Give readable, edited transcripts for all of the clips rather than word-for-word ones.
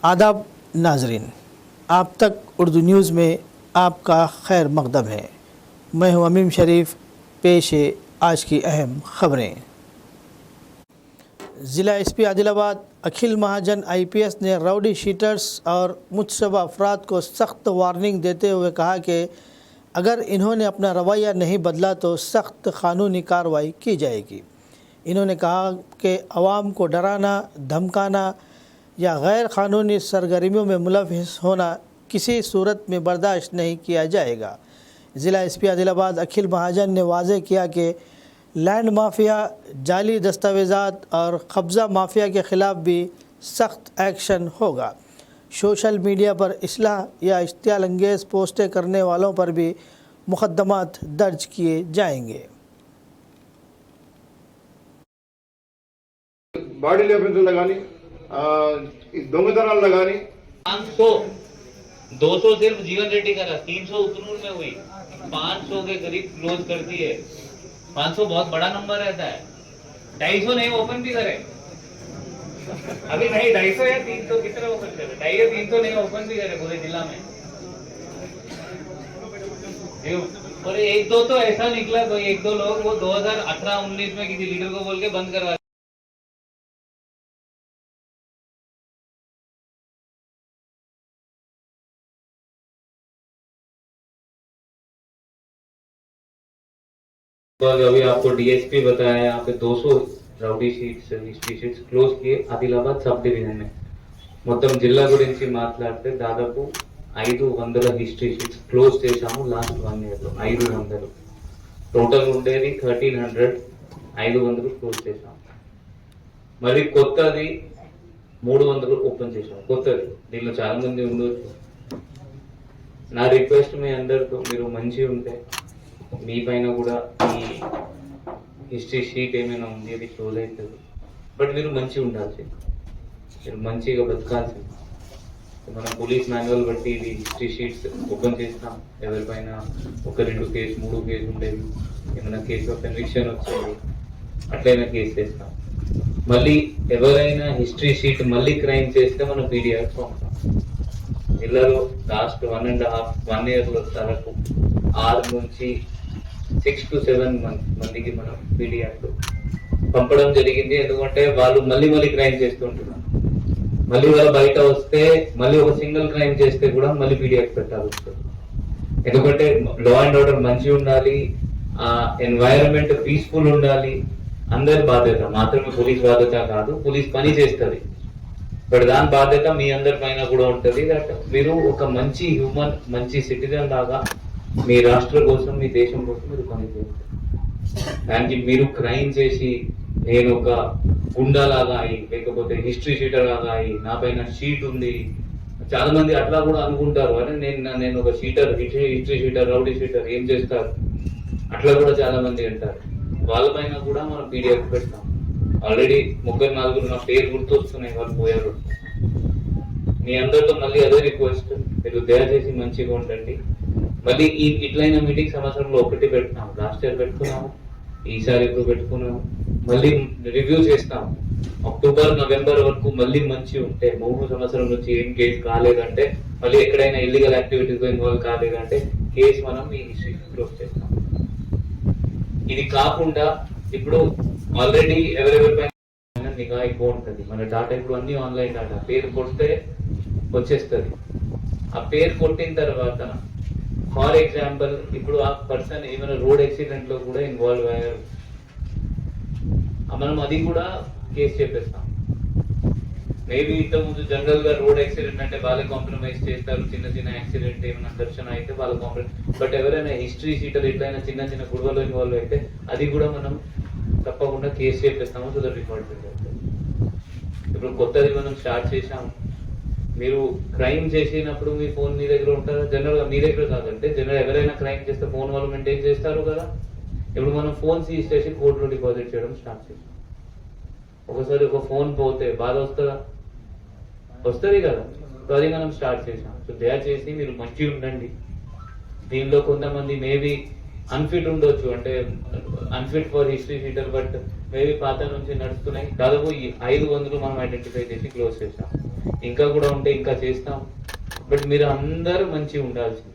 आदाब नाजरीन, आप तक उर्दू न्यूज़ में आपका खैर मकदम है। मैं हूं अमीम शरीफ। पेश है आज की अहम खबरें। ज़िला एसपी आदिलाबाद अखिल महाजन IPS ने राउडी शीटर्स और मुतशबा अफराद को सख्त वार्निंग देते हुए कहा कि अगर इन्होंने अपना रवैया नहीं बदला तो सख्त कानूनी कार्रवाई की जाएगी। इन्होंने कहा कि आवाम को डराना, धमकाना या गैर कानूनी सरगर्मियों में मुलविस होना किसी सूरत में बर्दाश्त नहीं किया जाएगा। ज़िला एसपी आदिलाबाद अखिल महाजन ने वाज़ेह किया कि लैंड माफिया, जाली दस्तावेज़ात और कब्ज़ा माफिया के ख़िलाफ़ भी सख्त एक्शन होगा। सोशल मीडिया पर इस्लाह या इश्तियाल अंगेज़ पोस्टें करने वालों पर भी मुकद्दमात दर्ज किए जाएंगे। బాడీ లేపరించడం కానీ దొంగతనాలు కానీ 200 सिर्फ जीवन रेड्डी का 300 उतनूर में हुई, 500 के करीब क्लोज करती है। 500 बहुत बड़ा नंबर रहता है। 250 नहीं ओपन भी करे अभी नहीं, 250 या 300 कितना ओपन करे, 250 या 300 नहीं ओपन भी करे पूरे जिला में। और एक दो तो ऐसा निकला, कोई एक दो लोग वो 2018-19 में किसी लीडर को बोल के बंद करवा। तो अभी आपको DSP बताया, यहाँ पे 200 rowdy sheets, history sheets close किए ఆదిలాబాద్ సబ్ డివిజన్ में। మొత్తం జిల్లా గురించి మాట్లాడితే దాదాపు 500 హిస్టరీ షీట్స్ క్లోజ్ చేశాము లాస్ట్ 1 year లో। 500 టోటల్ ఉండేది 1300, 500 క్లోజ్ చేశాము। మరి కొత్తది 300 ఓపెన్ చేశాము కొత్తది। దీనిలో చాలా మంది ఉండొచ్చు। నా రిక్వెస్ట్ మీ అందరితో, మీరు మంచిగా ఉంటే మీ పైన కూడా ఈ హిస్టరీ షీట్ ఏమైనా ఉంది అది క్లోజ్ అవుతుంది, బట్ మీరు మంచిగా ఉండాల్సింది, మీరు మంచిగా బతకాల్సింది। మనం పోలీస్ మాన్యువల్ బట్టి ఇది హిస్టరీ షీట్స్ ఓపెన్ చేస్తాం। ఎవరిపైన 1, 2 కేసు, 3 కేసు ఉండేవి, ఏమైనా కేసు ఆఫ్ కన్విక్షన్ వచ్చేది, అట్లయినా కేసు చేస్తాం। మళ్ళీ ఎవరైనా హిస్టరీ షీట్ మళ్ళీ క్రైమ్ చేస్తే మనం PDR పంపుతాం। జిల్లాలో లాస్ట్ 1.5 year లో తరకు 6 నుంచి 6 to 7 మందికి మనం PDR పంపడం జరిగింది। ఎందుకంటే వాళ్ళు మళ్ళీ క్రైమ్ చేస్తుంటున్నారు, మళ్ళీ వాళ్ళు బయట వస్తే మళ్ళీ ఒక సింగిల్ క్రైమ్ చేస్తే కూడా మళ్ళీ PDR పెట్టాల్సి వస్తుంది। ఎందుకంటే లా అండ్ ఆర్డర్ మంచిగా ఉండాలి, ఆ ఎన్వైరన్మెంట్ పీస్ఫుల్ ఉండాలి। అందరి బాధ్యత మాత్రమే పోలీస్ బాధ్యత కాదు, పోలీస్ పని చేస్తుంది, బట్ దాని బాధ్యత మీ అందరి పైన కూడా ఉంటుంది। దట్ మీరు ఒక మంచి హ్యూమన్, మంచి సిటిజన్ లాగా మీ రాష్ట్ర కోసం, మీ దేశం కోసం మీరు పనిచేస్తారు। దానికి మీరు క్రైమ్ చేసి నేను ఒక గుండాలాగా అయి, లేకపోతే హిస్టరీ షీటర్ లాగా అయి, నా పైన షీట్ ఉంది, చాలా మంది అట్లా కూడా అనుకుంటారు, అరే నేను ఒక sheeter, history sheeter, rowdy sheeter ఏం చేస్తారు, అట్లా కూడా చాలా మంది అంటారు। వాళ్ళ పైన కూడా మనం PDR పెడతాం। ఆల్రెడీ 3-4 నా పేరు గుర్తొస్తున్నాయి, వాళ్ళు పోయారు। మీ అందరితో మళ్ళీ అదే రిక్వెస్ట్, మీరు దయచేసి మంచిగా ఉండండి। మళ్ళీ ఇట్లైన మీటింగ్ సంవత్సరంలో 1 పెడుతున్నాము, లాస్ట్ ఇయర్ పెట్టుకున్నాము, ఈసారి ఇప్పుడు పెట్టుకున్నాము, మళ్ళీ రివ్యూ చేస్తాము। అక్టోబర్, నవంబర్ వరకు మళ్ళీ మంచి ఉంటే, 3 సంవత్సరం నుంచి ఏం కేసు కాలేదంటే, మళ్ళీ ఎక్కడైనా ఇల్లీగల్ యాక్టివిటీస్ లో ఇన్వాల్వ్ కాలేదంటే కేసు మనం ఈ హిస్టరీ క్లోజ్ చేస్తాం। ఇది కాకుండా ఇప్పుడు ఆల్రెడీ ఎవరెవరిపైన నిఘా ఎక్కువ ఉంటుంది, మన డాటా ఇప్పుడు అన్ని ఆన్లైన్ డాటా, పేరు కొడితే వచ్చేస్తుంది। ఆ పేరు కొట్టిన తర్వాత ఫర్ ఎగ్జాంపుల్ ఇప్పుడు ఆ పర్సన్ ఏమైనా రోడ్ యాక్సిడెంట్ లో కూడా ఇన్వాల్వ్ అయ్యారు, మనం అది కూడా కేసు చెప్పేస్తాం। మేబీ ఇంతకుముందు జనరల్ గా రోడ్ యాక్సిడెంట్ అంటే వాళ్ళే కాంప్రమైజ్ చేస్తారు, చిన్న యాక్సిడెంట్ ఏమైనా ఘర్షణ అయితే వాళ్ళ కాంప్రమైజ్, బట్ ఎవరైనా హిస్టరీ షీటర్ ఇట్లయినా చిన్న గొడవలో ఇన్వాల్వ్ అయితే అది కూడా మనం తప్పకుండా కేసు చెప్పేస్తాము, సో దట్ రికార్డ్ చేస్తాం। ఇప్పుడు కొత్తది మనం స్టార్ట్ చేసాము। మీరు క్రైమ్ చేసినప్పుడు మీ ఫోన్ మీ దగ్గర ఉంటారా? జనరల్ గా మీ దగ్గర కాదంటే, జనరల్ ఎవరైనా క్రైమ్ చేస్తే ఫోన్ వాళ్ళు మెయింటైన్ చేస్తారు కదా। ఇప్పుడు మనం ఫోన్ సీజ్ చేసి కోర్టులో డిపాజిట్ చేయడం స్టార్ట్ చేసాం। ఒకసారి ఒక ఫోన్ పోతే బాధ వస్తుంది కదా, సో అది మనం స్టార్ట్ చేసాం। సో దయచేసి మీరు మంచిగా ఉండండి। దీనిలో కొంతమంది మేబీ అన్ఫిట్ ఉండొచ్చు, అంటే unfit for history sheeter, but maybe పాత నుంచి నడుస్తున్నాయి। దాదాపు 500 మనం ఐడెంటిఫై చేసి క్లోజ్ చేసాం। ఇంకా కూడా ఉంటే ఇంకా చేస్తాం. బట్ మీరు అందరూ మంచిగా ఉండాల్సింది.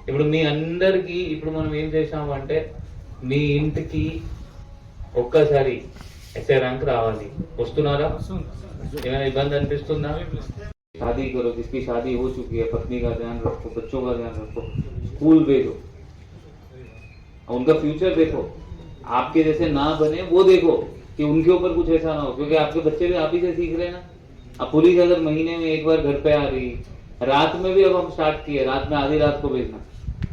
ఇప్పుడు మీ అందరికీ ఇప్పుడు మనం ఏం చేసామంటే మీ ఇంటికి ఒక్కసారి ఎస్ఐ ర్యాంక్ రావాలి. వస్తున్నారా? ఏమైనా ఇబ్బంది అనిపిస్తుందా? शादी करो, जिसकी शादी हो चुकी है, पत्नी का ध्यान रखो, बच्चों का ध्यान रखो, स्कूल भेजो, उनका फ्यूचर देखो. आपके जैसे ना बने वो देखो कि उनके ऊपर कुछ ऐसा ना हो, क्योंकि आपके बच्चे भी आप ही से सीख रहे हैं ना. अब पुलिस अगर महीने में एक बार घर पे आ रही, रात में भी अब हम स्टार्ट किए, रात में आधी रात को भेजना.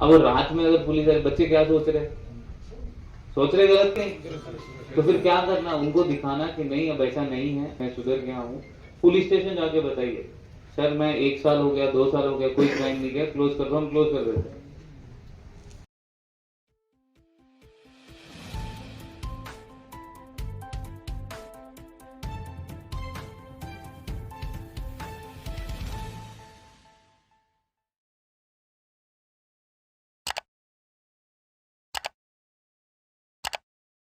अब वो रात में अगर पुलिस आ, बच्चे क्या सोच रहे गलत नहीं, तो फिर क्या करना, उनको दिखाना कि नहीं अब ऐसा नहीं है, मैं सुधर गया हूँ. पुलिस स्टेशन जाके बताइए, सर मैं 1 साल हो गया, 2 साल हो गया, कोई क्राइम नहीं किया, क्लोज कर दो, हम क्लोज कर देते हैं.